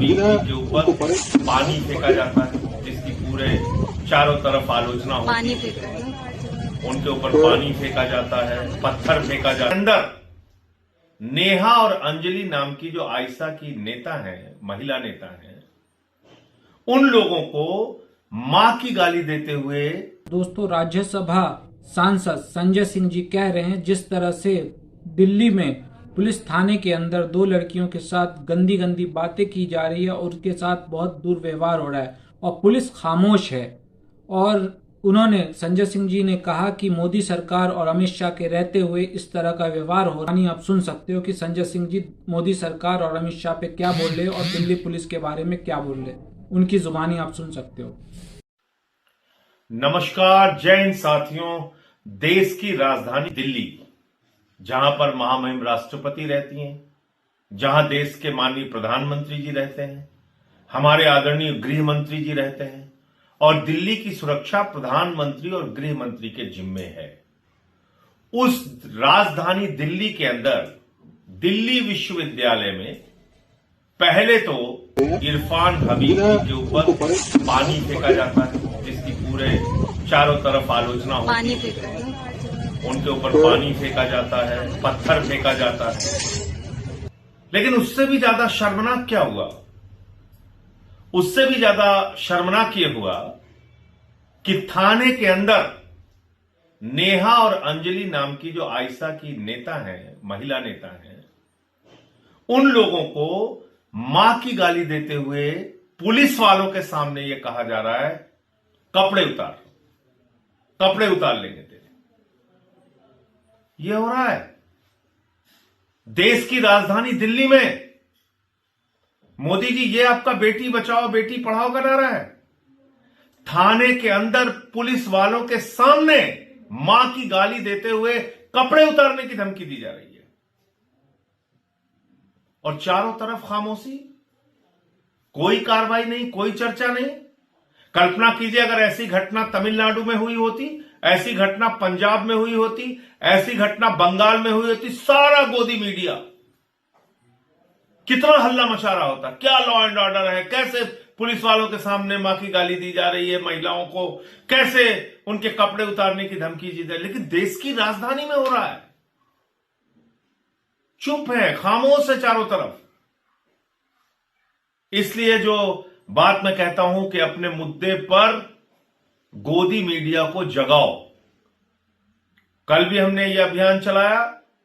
हबीब के ऊपर पानी फेंका जाता है, जिसकी पूरे चारों तरफ आलोचना होती है। उनके ऊपर पानी फेंका जाता है, पत्थर फेंका जाता है। अंदर नेहा और अंजलि नाम की जो आयशा की नेता है, महिला नेता है, उन लोगों को मां की गाली देते हुए दोस्तों, राज्यसभा सांसद संजय सिंह जी कह रहे हैं जिस तरह से दिल्ली में पुलिस थाने के अंदर दो लड़कियों के साथ गंदी गंदी बातें की जा रही है और उनके साथ बहुत दुर्व्यवहार हो रहा है और पुलिस खामोश है। और उन्होंने संजय सिंह जी ने कहा कि मोदी सरकार और अमित शाह के रहते हुए इस तरह का व्यवहार हो रहा है। आप सुन सकते हो कि संजय सिंह जी मोदी सरकार और अमित शाह पे क्या बोल रहे और दिल्ली पुलिस के बारे में क्या बोल रहे, उनकी जुबानी आप सुन सकते हो। नमस्कार, जय हिंद साथियों। देश की राजधानी दिल्ली, जहां पर महामहिम राष्ट्रपति रहती हैं, जहां देश के माननीय प्रधानमंत्री जी रहते हैं, हमारे आदरणीय गृह मंत्री जी रहते हैं और दिल्ली की सुरक्षा प्रधानमंत्री और गृह मंत्री के जिम्मे है। उस राजधानी दिल्ली के अंदर दिल्ली विश्वविद्यालय में पहले तो इरफान हबीब के ऊपर पानी फेंका जाता है, जिसकी पूरे चारों तरफ आलोचना होती है। उनके ऊपर पानी फेंका जाता है, पत्थर फेंका जाता है। लेकिन उससे भी ज्यादा शर्मनाक क्या हुआ? उससे भी ज्यादा शर्मनाक ये हुआ कि थाने के अंदर नेहा और अंजलि नाम की जो आयशा की नेता है, महिला नेता है, उन लोगों को मां की गाली देते हुए पुलिस वालों के सामने यह कहा जा रहा है, कपड़े उतार लेंगे तेरे। यह हो रहा है देश की राजधानी दिल्ली में। मोदी जी, ये आपका बेटी बचाओ बेटी पढ़ाओ का नारा है। थाने के अंदर पुलिस वालों के सामने मां की गाली देते हुए कपड़े उतारने की धमकी दी जा रही है और चारों तरफ खामोशी, कोई कार्रवाई नहीं, कोई चर्चा नहीं। कल्पना कीजिए अगर ऐसी घटना तमिलनाडु में हुई होती, ऐसी घटना पंजाब में हुई होती, ऐसी घटना बंगाल में हुई होती, सारा गोदी मीडिया कितना हल्ला मचा रहा होता। क्या लॉ एंड ऑर्डर है, कैसे पुलिस वालों के सामने मां की गाली दी जा रही है, महिलाओं को कैसे उनके कपड़े उतारने की धमकी दी जा रही है। लेकिन देश की राजधानी में हो रहा है, चुप है, खामोश है चारों तरफ। इसलिए जो बात मैं कहता हूं कि अपने मुद्दे पर गोदी मीडिया को जगाओ। कल भी हमने यह अभियान चलाया,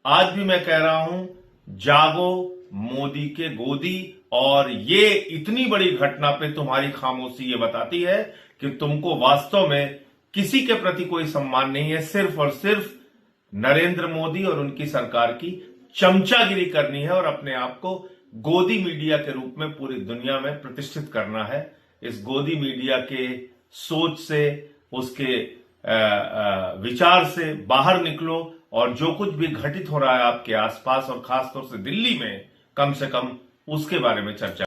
आज भी मैं कह रहा हूं, जागो मोदी के गोदी। और ये इतनी बड़ी घटना पे तुम्हारी खामोशी ये बताती है कि तुमको वास्तव में किसी के प्रति कोई सम्मान नहीं है, सिर्फ और सिर्फ नरेंद्र मोदी और उनकी सरकार की चमचागिरी करनी है और अपने आप को गोदी मीडिया के रूप में पूरी दुनिया में प्रतिष्ठित करना है। इस गोदी मीडिया के सोच से, उसके विचार से बाहर निकलो और जो कुछ भी घटित हो रहा है आपके आसपास और खासतौर से दिल्ली में, कम से कम उसके बारे में चर्चा